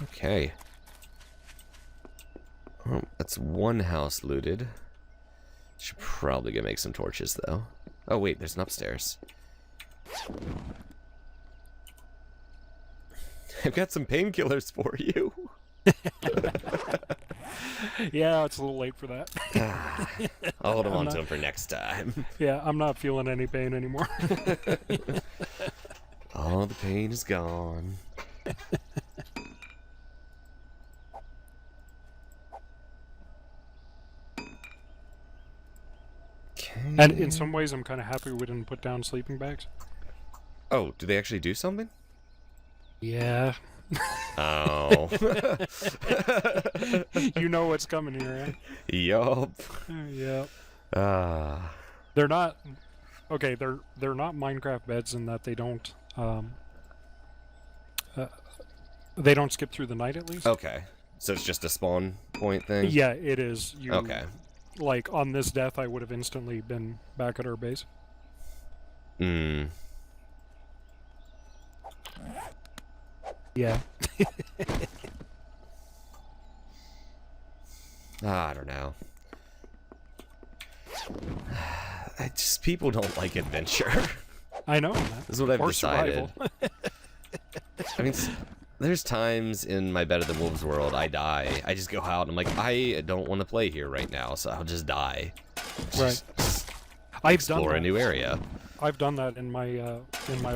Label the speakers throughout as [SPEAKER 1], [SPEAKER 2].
[SPEAKER 1] Okay. Oh, that's one house looted. Should probably go make some torches, though. Oh, wait, there's an upstairs. I've got some painkillers for you.
[SPEAKER 2] Yeah, it's a little late for that.
[SPEAKER 1] I'll hold on to them for next time.
[SPEAKER 2] Yeah, I'm not feeling any pain anymore.
[SPEAKER 1] All the pain is gone. Okay.
[SPEAKER 2] And in some ways, I'm kind of happy we didn't put down sleeping bags.
[SPEAKER 1] Oh, do they actually do something?
[SPEAKER 2] Yeah.
[SPEAKER 1] Oh.
[SPEAKER 2] You know what's coming here, eh?
[SPEAKER 1] Yup.
[SPEAKER 2] Yep.
[SPEAKER 1] Ah.
[SPEAKER 2] They're not... Okay, they're not Minecraft beds in that they don't skip through the night, at least.
[SPEAKER 1] Okay. So it's just a spawn point thing?
[SPEAKER 2] Yeah, it is. You,
[SPEAKER 1] Okay.
[SPEAKER 2] Like, on this death, I would have instantly been back at our base.
[SPEAKER 1] Hmm.
[SPEAKER 2] Yeah.
[SPEAKER 1] I don't know. People don't like adventure.
[SPEAKER 2] I know, man.
[SPEAKER 1] This is what I've
[SPEAKER 2] Or
[SPEAKER 1] decided.
[SPEAKER 2] survival.
[SPEAKER 1] I mean, there's times in my Better Than Wolves world I die. I just go out and I'm like, I don't want to play here right now, so I'll just die.
[SPEAKER 2] Right. I've
[SPEAKER 1] Explore
[SPEAKER 2] done
[SPEAKER 1] a new area.
[SPEAKER 2] I've done that in my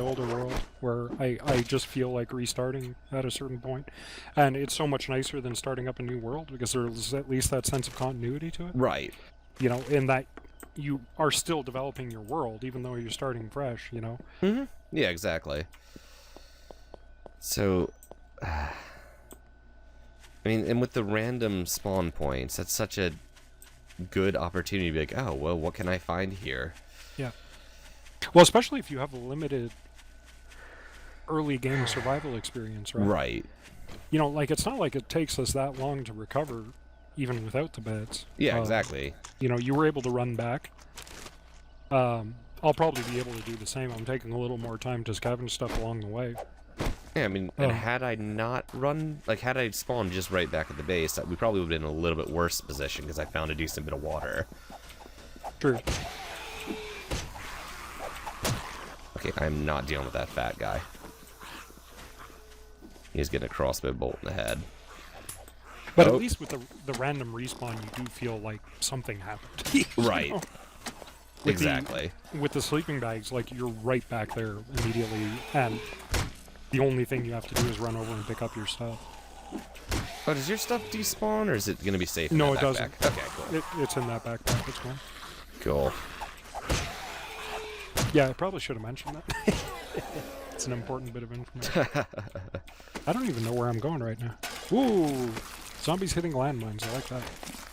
[SPEAKER 2] older world, where I just feel like restarting at a certain point, and it's so much nicer than starting up a new world because there's at least that sense of continuity to it.
[SPEAKER 1] Right.
[SPEAKER 2] You know, in that you are still developing your world even though you're starting fresh. You know.
[SPEAKER 1] Mm-hmm. Yeah, exactly. So, I mean, and with the random spawn points, that's such a good opportunity to be like, oh, well, what can I find here?
[SPEAKER 2] Yeah. Well, especially if you have a limited early game survival experience, right?
[SPEAKER 1] Right.
[SPEAKER 2] You know, like, it's not like it takes us that long to recover, even without the beds.
[SPEAKER 1] Yeah, exactly.
[SPEAKER 2] You know, you were able to run back. I'll probably be able to do the same. I'm taking a little more time to scavenge stuff along the way.
[SPEAKER 1] Yeah, I mean, and had I not run, like, had I spawned just right back at the base, we probably would have been in a little bit worse position because I found a decent bit of water.
[SPEAKER 2] True.
[SPEAKER 1] Okay, I'm not dealing with that fat guy. He's getting a crossbow bolt in the head.
[SPEAKER 2] But at least with the random respawn, you do feel like something happened.
[SPEAKER 1] Right.
[SPEAKER 2] Know?
[SPEAKER 1] Exactly.
[SPEAKER 2] With the sleeping bags, like, you're right back there immediately, and the only thing you have to do is run over and pick up your stuff.
[SPEAKER 1] Oh, does your stuff despawn, or is it going to be safe in
[SPEAKER 2] No,
[SPEAKER 1] that
[SPEAKER 2] it
[SPEAKER 1] backpack?
[SPEAKER 2] doesn't.
[SPEAKER 1] Okay, cool.
[SPEAKER 2] It's in that backpack. It's fine.
[SPEAKER 1] Cool.
[SPEAKER 2] Yeah, I probably should have mentioned that. It's an important bit of information. I don't even know where I'm going right now. Ooh, zombies hitting landmines. I like that.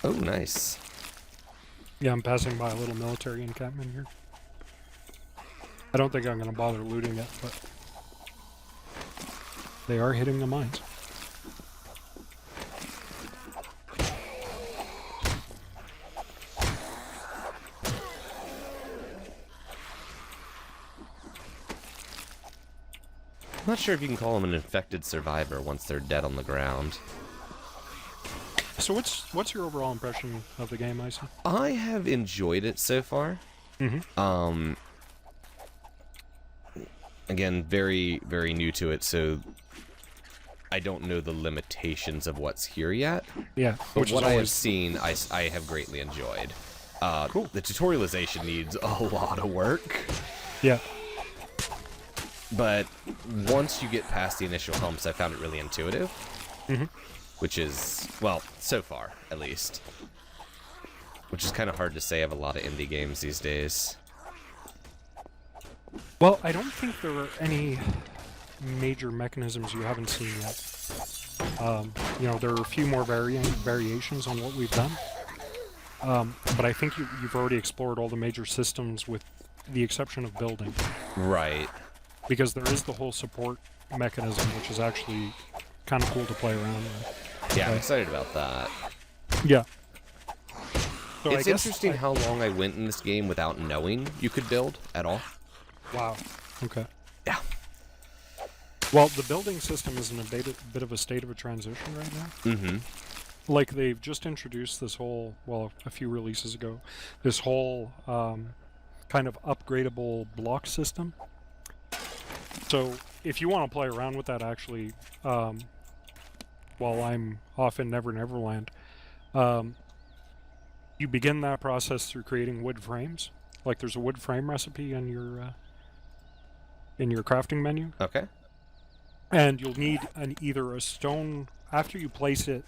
[SPEAKER 1] Oh, nice.
[SPEAKER 2] Yeah, I'm passing by a little military encampment here. I don't think I'm going to bother looting it, but they are hitting the mines.
[SPEAKER 1] I'm not sure if you can call them an infected survivor once they're dead on the ground.
[SPEAKER 2] So what's your overall impression of the game, Icy?
[SPEAKER 1] I have enjoyed it so far.
[SPEAKER 2] Mm-hmm.
[SPEAKER 1] Again, very, very new to it, so I don't know the limitations of what's here yet.
[SPEAKER 2] Yeah.
[SPEAKER 1] But what I have seen, I have greatly enjoyed.
[SPEAKER 2] Cool.
[SPEAKER 1] The tutorialization needs a lot of work.
[SPEAKER 2] Yeah.
[SPEAKER 1] But once you get past the initial humps, I found it really intuitive.
[SPEAKER 2] Mm-hmm.
[SPEAKER 1] Which is, well, so far, at least. Which is kind of hard to say of a lot of indie games these days.
[SPEAKER 2] Well, I don't think there are any major mechanisms you haven't seen yet. You know, there are a few more variations on what we've done. But I think you've already explored all the major systems with the exception of building.
[SPEAKER 1] Right.
[SPEAKER 2] Because there is the whole support mechanism, which is actually kind of cool to play around with.
[SPEAKER 1] Yeah, I'm excited about that.
[SPEAKER 2] Yeah. So
[SPEAKER 1] It's interesting how long I went in this game without knowing you could build at all.
[SPEAKER 2] Wow. Okay.
[SPEAKER 1] Yeah.
[SPEAKER 2] Well, the building system is in a bit of a state of a transition right now.
[SPEAKER 1] Mm-hmm.
[SPEAKER 2] Like, they've just introduced this whole, well, a few releases ago, this whole kind of upgradable block system. So if you want to play around with that, actually, while I'm off in Never Neverland, you begin that process through creating wood frames. Like, there's a wood frame recipe in your crafting menu.
[SPEAKER 1] Okay.
[SPEAKER 2] And you'll need either a stone, after you place it,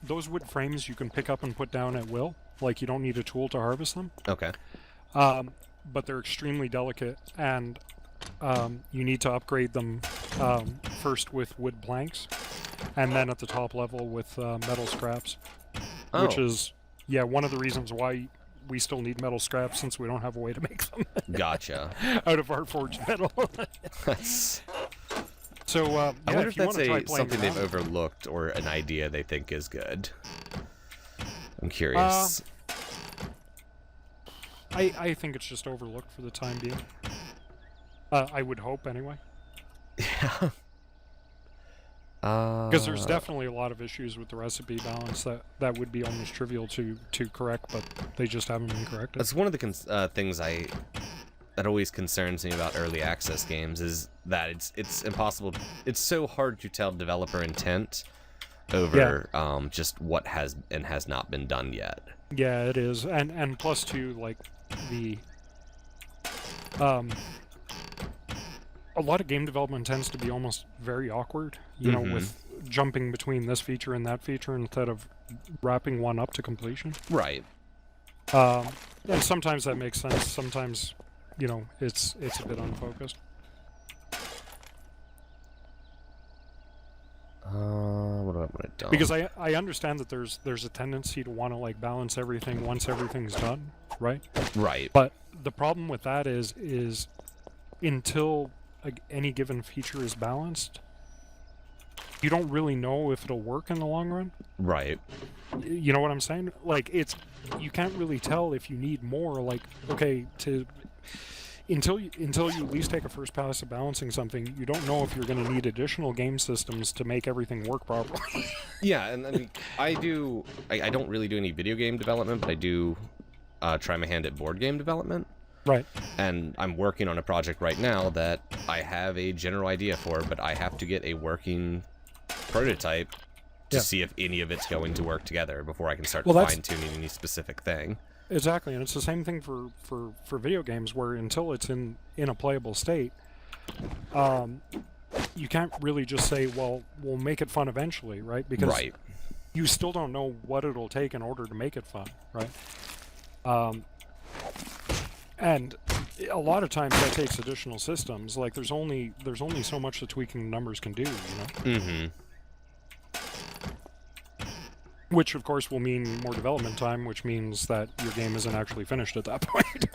[SPEAKER 2] those wood frames you can pick up and put down at will. Like, you don't need a tool to harvest them.
[SPEAKER 1] Okay.
[SPEAKER 2] But they're extremely delicate, and you need to upgrade them first with wood planks, and then at the top level with metal scraps.
[SPEAKER 1] Oh.
[SPEAKER 2] Which is, yeah, one of the reasons why we still need metal scraps, since we don't have a way to make them.
[SPEAKER 1] Gotcha.
[SPEAKER 2] Out of our forged metal.
[SPEAKER 1] That's...
[SPEAKER 2] So, yeah,
[SPEAKER 1] I wonder
[SPEAKER 2] if
[SPEAKER 1] if
[SPEAKER 2] you
[SPEAKER 1] that's
[SPEAKER 2] want to try playing
[SPEAKER 1] something they've
[SPEAKER 2] around.
[SPEAKER 1] overlooked or an idea they think is good. I'm curious.
[SPEAKER 2] I think it's just overlooked for the time being. I would hope, anyway.
[SPEAKER 1] Yeah.
[SPEAKER 2] Because there's definitely a lot of issues with the recipe balance that would be almost trivial to correct, but they just haven't been corrected.
[SPEAKER 1] That's one of the things that always concerns me about early access games, is that it's impossible. It's so hard to tell developer intent over just what has and has not been done yet.
[SPEAKER 2] Yeah, it is, and plus too, like, the a lot of game development tends to be almost very awkward, you know, with jumping between this feature and that feature instead of wrapping one up to completion.
[SPEAKER 1] Right.
[SPEAKER 2] And sometimes that makes sense. Sometimes, you know, it's a bit unfocused.
[SPEAKER 1] What do I want to do?
[SPEAKER 2] Because I understand that there's a tendency to want to, like, balance everything once everything's done, right?
[SPEAKER 1] Right.
[SPEAKER 2] But the problem with that is until any given feature is balanced, you don't really know if it'll work in the long run.
[SPEAKER 1] Right.
[SPEAKER 2] You know what I'm saying? Like, you can't really tell if you need more. Like, okay, until you at least take a first pass at balancing something, you don't know if you're going to need additional game systems to make everything work properly.
[SPEAKER 1] Yeah, and I mean, I don't really do any video game development, but I do try my hand at board game development.
[SPEAKER 2] Right.
[SPEAKER 1] And I'm working on a project right now that I have a general idea for, but I have to get a working prototype to see if any of it's going to work together before I can start fine-tuning any specific thing.
[SPEAKER 2] Exactly, and it's the same thing for video games, where until it's in a playable state, you can't really just say, well, we'll make it fun eventually, right? Because you still don't know what it'll take in order to make it fun, right? And a lot of times that takes additional systems. Like, there's only so much that tweaking the numbers can do, you know?
[SPEAKER 1] Mm-hmm.
[SPEAKER 2] Which, of course, will mean more development time, which means that your game isn't actually finished at that point,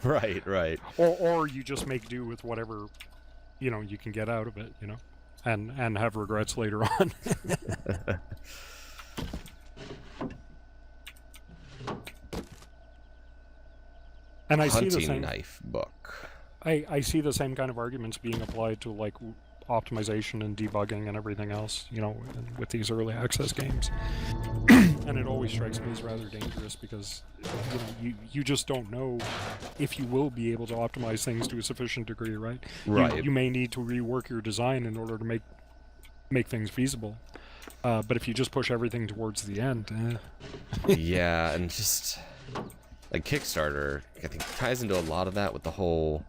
[SPEAKER 2] right?
[SPEAKER 1] Right.
[SPEAKER 2] Or you just make do with whatever, you know, you can get out of it, you know, and have regrets later on. And I see the same
[SPEAKER 1] knife book.
[SPEAKER 2] I see the same kind of arguments being applied to, like, optimization and debugging and everything else, you know, with these early access games. And it always strikes me as rather dangerous because, you know, you just don't know if you will be able to optimize things to a sufficient degree, right?
[SPEAKER 1] Right.
[SPEAKER 2] You may need to rework your design in order to make things feasible. But if you just push everything towards the end,
[SPEAKER 1] Yeah, and just like Kickstarter, I think ties into a lot of that with the whole,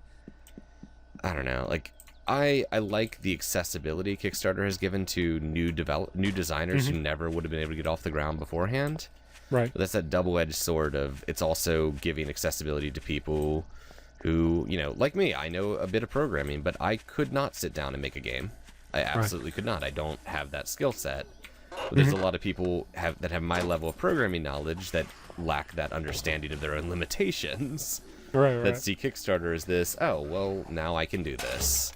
[SPEAKER 1] I don't know, like, I like the accessibility Kickstarter has given to new designers who never would have been able to get off the ground beforehand.
[SPEAKER 2] Right.
[SPEAKER 1] But that's that double-edged sword of, it's also giving accessibility to people who, you know, like me, I know a bit of programming, but I could not sit down and make a game. I absolutely could not. I don't have that skill set. But there's a lot of people that have my level of programming knowledge that lack that understanding of their own limitations.
[SPEAKER 2] Right.
[SPEAKER 1] That see Kickstarter as this, oh, well, now I can do this.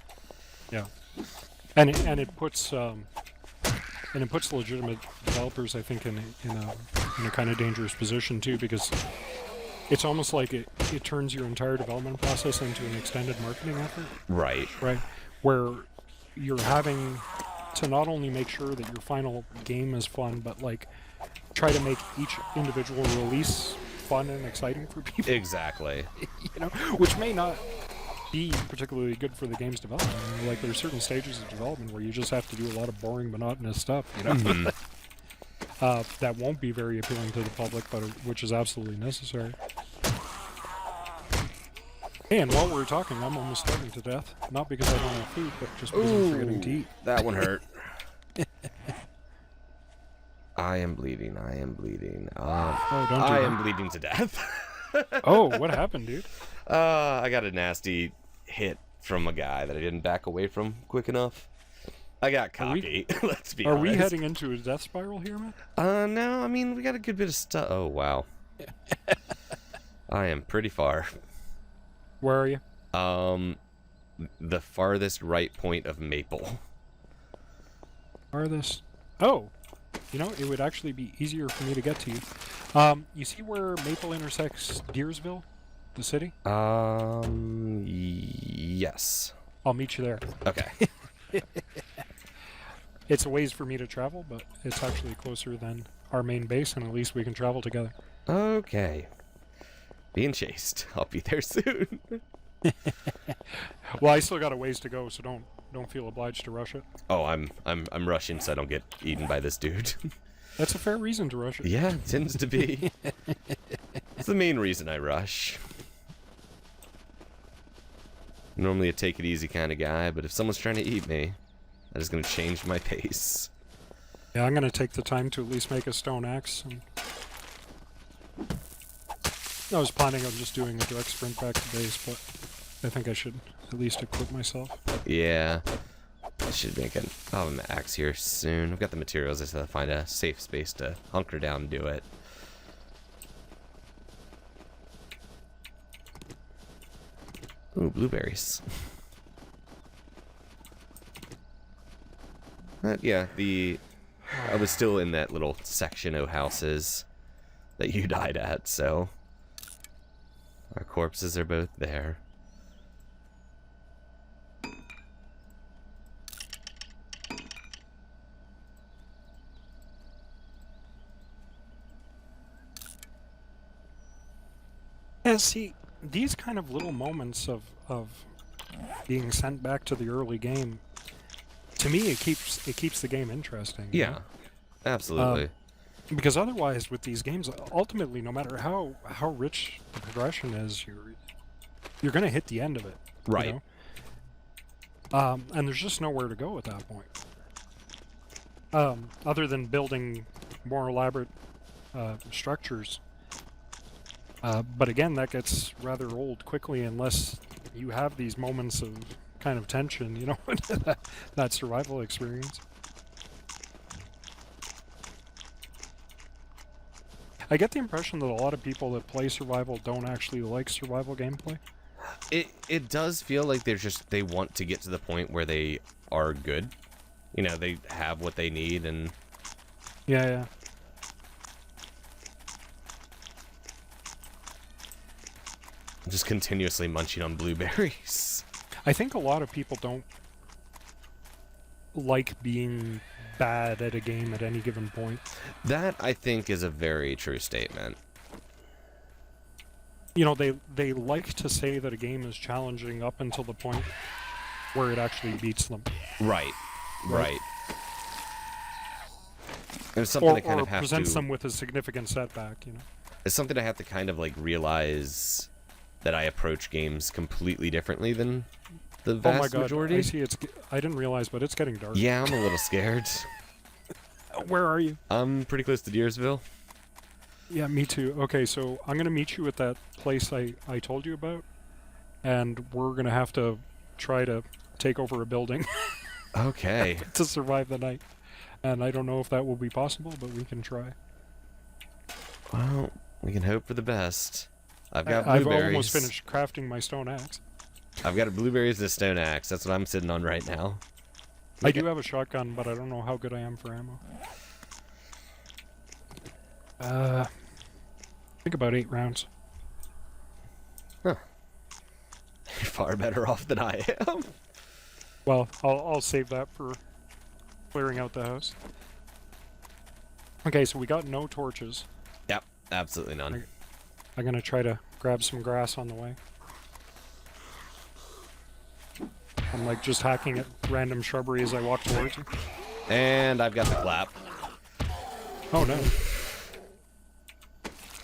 [SPEAKER 2] Yeah. And it puts legitimate developers, I think, in a kind of dangerous position too, because it's almost like it turns your entire development process into an extended marketing effort.
[SPEAKER 1] Right.
[SPEAKER 2] Right. Where you're having to not only make sure that your final game is fun, but like try to make each individual release fun and exciting for people.
[SPEAKER 1] Exactly.
[SPEAKER 2] You know, which may not be particularly good for the game's development. I mean, like there's certain stages of development where you just have to do a lot of boring, monotonous stuff. You know, that won't be very appealing to the public, but which is absolutely necessary. And while we're talking, I'm almost starving to death. Not because I don't have food, but just because I'm forgetting to eat.
[SPEAKER 1] That one hurt. I am bleeding. I am bleeding.
[SPEAKER 2] Oh, don't do
[SPEAKER 1] I
[SPEAKER 2] that.
[SPEAKER 1] am bleeding to death.
[SPEAKER 2] Oh, what happened, dude?
[SPEAKER 1] I got a nasty hit from a guy that I didn't back away from quick enough. I got cocky. Let's be honest.
[SPEAKER 2] Are we heading into a death spiral here, man?
[SPEAKER 1] No. I mean, we got a good bit of stuff. Oh, wow. I am pretty far.
[SPEAKER 2] Where are you?
[SPEAKER 1] The farthest right point of Maple.
[SPEAKER 2] Farthest. Oh, you know, it would actually be easier for me to get to you. You see where Maple intersects Deersville, the city?
[SPEAKER 1] Yes.
[SPEAKER 2] I'll meet you there.
[SPEAKER 1] Okay.
[SPEAKER 2] It's a ways for me to travel, but it's actually closer than our main base, and at least we can travel together.
[SPEAKER 1] Okay. Being chased. I'll be there soon.
[SPEAKER 2] Well, I still got a ways to go, so don't feel obliged to rush it.
[SPEAKER 1] Oh, I'm rushing so I don't get eaten by this dude.
[SPEAKER 2] That's a fair reason to rush it.
[SPEAKER 1] Yeah, it tends to be. It's the main reason I rush. Normally a take it easy kind of guy, but if someone's trying to eat me, that is going to change my pace.
[SPEAKER 2] Yeah, I'm going to take the time to at least make a stone axe. And I was planning on just doing a direct sprint back to base, but I think I should at least equip myself.
[SPEAKER 1] Yeah. I should make an axe here soon. I've got the materials. I just have to find a safe space to hunker down and do it. Ooh, blueberries. But yeah, I was still in that little section of houses that you died at, so our corpses are both there.
[SPEAKER 2] Yeah, see, these kind of little moments of being sent back to the early game, to me, it keeps the game interesting. You
[SPEAKER 1] Yeah,
[SPEAKER 2] know?
[SPEAKER 1] absolutely.
[SPEAKER 2] Because otherwise, with these games, ultimately, no matter how rich the progression is, you're going to hit the end of it.
[SPEAKER 1] Right.
[SPEAKER 2] You know? And there's just nowhere to go at that point. Other than building more elaborate structures. But again, that gets rather old quickly unless you have these moments of kind of tension, you know, that survival experience. I get the impression that a lot of people that play survival don't actually like survival gameplay.
[SPEAKER 1] It does feel like they want to get to the point where they are good. You know, they have what they need and
[SPEAKER 2] Yeah.
[SPEAKER 1] just continuously munching on blueberries.
[SPEAKER 2] I think a lot of people don't like being bad at a game at any given point.
[SPEAKER 1] That, I think, is a very true statement.
[SPEAKER 2] You know, they like to say that a game is challenging up until the point where it actually beats them.
[SPEAKER 1] Right. It's something I kind of have
[SPEAKER 2] presents
[SPEAKER 1] to...
[SPEAKER 2] them with a significant setback, you know.
[SPEAKER 1] It's something I have to kind of, like, realize that I approach games completely differently than the vast
[SPEAKER 2] Oh my god,
[SPEAKER 1] majority.
[SPEAKER 2] I see I didn't realize, but it's getting dark.
[SPEAKER 1] Yeah, I'm a little scared.
[SPEAKER 2] Where are you?
[SPEAKER 1] I'm pretty close to Deersville.
[SPEAKER 2] Yeah, me too. Okay, so I'm gonna meet you at that place I told you about, and we're gonna have to try to take over a building
[SPEAKER 1] Okay.
[SPEAKER 2] to survive the night. And I don't know if that will be possible, but we can try.
[SPEAKER 1] Well, we can hope for the best. I've got
[SPEAKER 2] I've
[SPEAKER 1] blueberries.
[SPEAKER 2] almost finished crafting my stone axe.
[SPEAKER 1] I've got blueberries and a stone axe. That's what I'm sitting on right now.
[SPEAKER 2] I do have a shotgun, but I don't know how good I am for ammo. I think about 8 rounds.
[SPEAKER 1] Huh. You're far better off than I am.
[SPEAKER 2] Well, I'll save that for clearing out the house. Okay, so we got no torches.
[SPEAKER 1] Yep, absolutely none.
[SPEAKER 2] I'm gonna try to grab some grass on the way. I'm like just hacking at random shrubbery as I walk towards you.
[SPEAKER 1] And I've got the clap.
[SPEAKER 2] Oh no.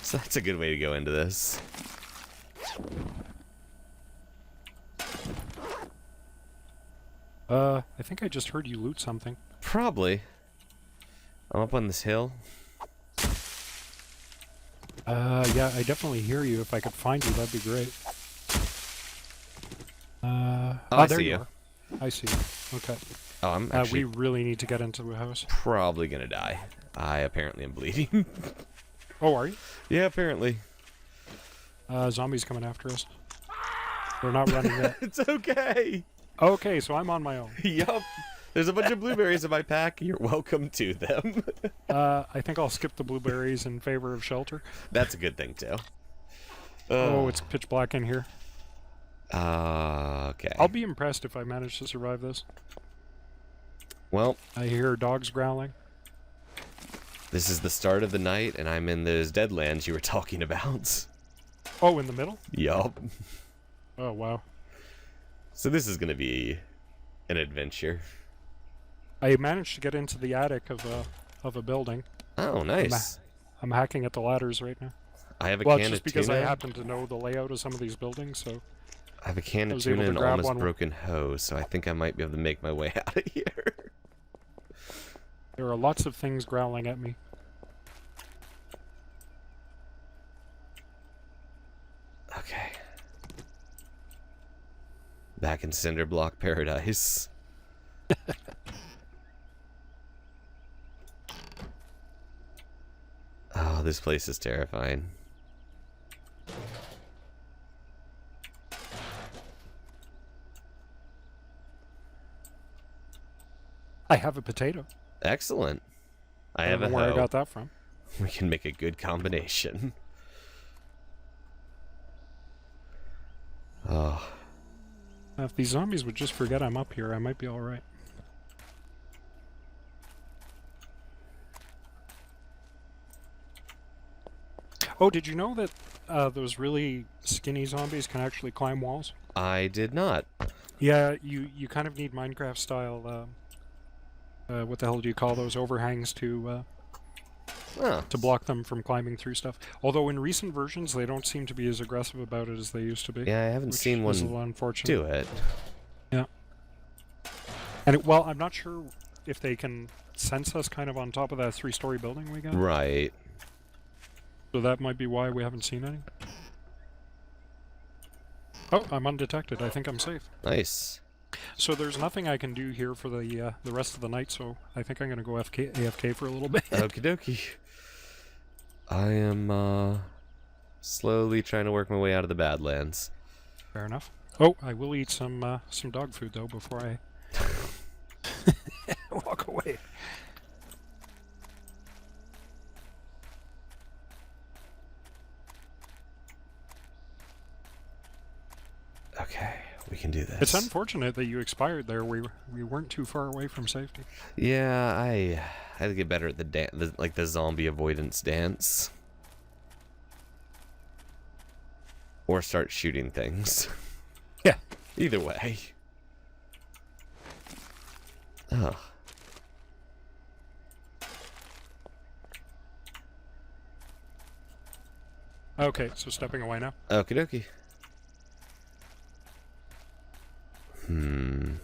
[SPEAKER 1] So that's a good way to go into this.
[SPEAKER 2] I think I just heard you loot something.
[SPEAKER 1] Probably. I'm up on this hill.
[SPEAKER 2] Yeah, I definitely hear you. If I could find you, that'd be great.
[SPEAKER 1] I
[SPEAKER 2] there
[SPEAKER 1] see
[SPEAKER 2] you
[SPEAKER 1] you.
[SPEAKER 2] are. I see you. Okay.
[SPEAKER 1] Oh, I'm
[SPEAKER 2] We
[SPEAKER 1] actually
[SPEAKER 2] really need to get into the house.
[SPEAKER 1] probably gonna die. I apparently am bleeding.
[SPEAKER 2] Oh, are you?
[SPEAKER 1] Yeah, apparently.
[SPEAKER 2] Zombies coming after us. They're not running yet.
[SPEAKER 1] It's okay.
[SPEAKER 2] Okay, so I'm on my own.
[SPEAKER 1] Yup. There's a bunch of blueberries in my pack. You're welcome to them.
[SPEAKER 2] I think I'll skip the blueberries in favor of shelter.
[SPEAKER 1] That's a good thing, too.
[SPEAKER 2] Oh, it's pitch black in here.
[SPEAKER 1] Okay.
[SPEAKER 2] I'll be impressed if I manage to survive this.
[SPEAKER 1] Well,
[SPEAKER 2] I hear dogs growling.
[SPEAKER 1] this is the start of the night, and I'm in those deadlands you were talking about.
[SPEAKER 2] Oh, in the middle?
[SPEAKER 1] Yup.
[SPEAKER 2] Oh, wow.
[SPEAKER 1] So this is gonna be an adventure.
[SPEAKER 2] I managed to get into the attic of a building.
[SPEAKER 1] Oh, nice.
[SPEAKER 2] I'm hacking at the ladders right now.
[SPEAKER 1] I have a
[SPEAKER 2] Well,
[SPEAKER 1] can
[SPEAKER 2] just
[SPEAKER 1] of
[SPEAKER 2] because
[SPEAKER 1] tuna.
[SPEAKER 2] I happen to know the layout of some of these buildings, so...
[SPEAKER 1] I have a can
[SPEAKER 2] I
[SPEAKER 1] of
[SPEAKER 2] was able
[SPEAKER 1] tuna
[SPEAKER 2] to
[SPEAKER 1] and
[SPEAKER 2] grab
[SPEAKER 1] almost
[SPEAKER 2] one.
[SPEAKER 1] broken hose, so I think I might be able to make my way out of here.
[SPEAKER 2] There are lots of things growling at me.
[SPEAKER 1] Okay. Back in cinder block paradise. Oh, this place is terrifying.
[SPEAKER 2] I have a potato.
[SPEAKER 1] Excellent. I
[SPEAKER 2] I
[SPEAKER 1] have
[SPEAKER 2] don't
[SPEAKER 1] a
[SPEAKER 2] know where I
[SPEAKER 1] hoe.
[SPEAKER 2] got that from.
[SPEAKER 1] We can make a good combination. Oh,
[SPEAKER 2] If these zombies would just forget I'm up here, I might be alright. Oh, did you know that those really skinny zombies can actually climb walls?
[SPEAKER 1] I did not.
[SPEAKER 2] Yeah, you kind of need Minecraft style, what the hell do you call those, overhangs to
[SPEAKER 1] Oh,
[SPEAKER 2] block them from climbing through stuff. Although in recent versions they don't seem to be as aggressive about it as they used to be.
[SPEAKER 1] yeah, I haven't
[SPEAKER 2] which
[SPEAKER 1] seen
[SPEAKER 2] is a
[SPEAKER 1] one
[SPEAKER 2] little unfortunate.
[SPEAKER 1] do it.
[SPEAKER 2] Yeah. And well, I'm not sure if they can sense us kind of on top of that 3-story building we got.
[SPEAKER 1] Right.
[SPEAKER 2] So that might be why we haven't seen any. Oh, I'm undetected. I think I'm safe.
[SPEAKER 1] Nice.
[SPEAKER 2] So there's nothing I can do here for the rest of the night, so I think I'm going to go AFK for a little bit.
[SPEAKER 1] Okie dokie. I am slowly trying to work my way out of the Badlands.
[SPEAKER 2] Fair enough. Oh, I will eat some dog food, though, before I walk away.
[SPEAKER 1] Okay, we can do this.
[SPEAKER 2] It's unfortunate that you expired there. We weren't too far away from safety.
[SPEAKER 1] Yeah, I had to get better at the zombie avoidance dance. Or start shooting things.
[SPEAKER 2] Yeah.
[SPEAKER 1] Either way. Oh.
[SPEAKER 2] Okay, so stepping away now.
[SPEAKER 1] Okie dokie. Hmm.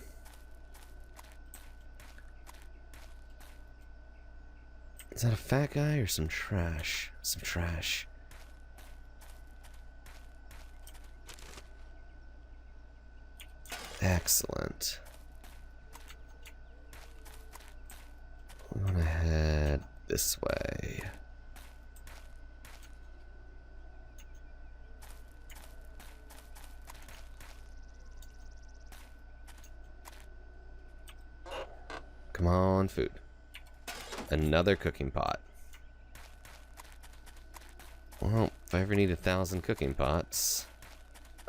[SPEAKER 1] Is that a fat guy or some trash? Some trash. Excellent. I'm gonna head this way. Come on, food. Another cooking pot. Well, if I ever need 1,000 cooking pots,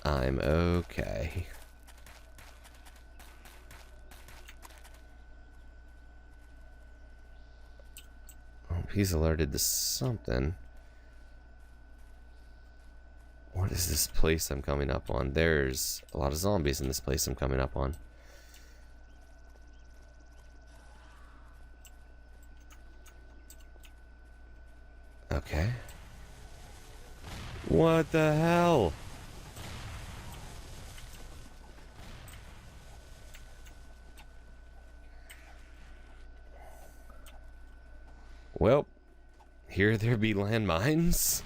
[SPEAKER 1] I'm okay. he's alerted to something. What is this place I'm coming up on? There's a lot of zombies in this place I'm coming up on. Okay. What the hell? Well, here there be landmines.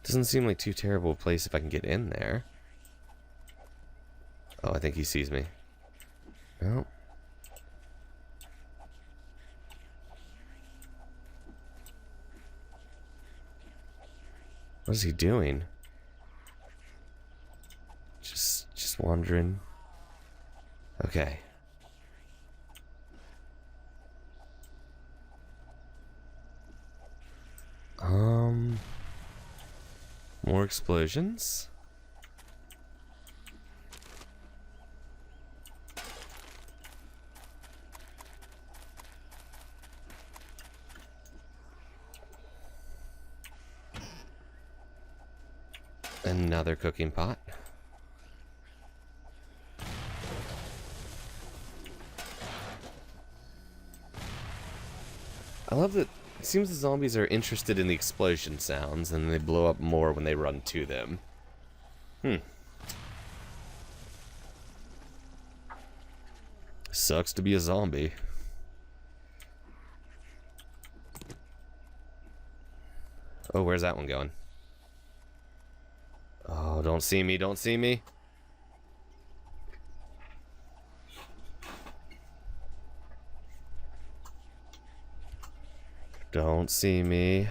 [SPEAKER 1] Doesn't seem like too terrible a place if I can get in there. Oh, I think he sees me. Oh. What is he doing? Just wandering. Okay. More explosions. Another cooking pot. I love that it seems the zombies are interested in the explosion sounds and they blow up more when they run to them. Sucks to be a zombie. Oh, where's that one going? Oh, don't see me, don't see me. Don't see me.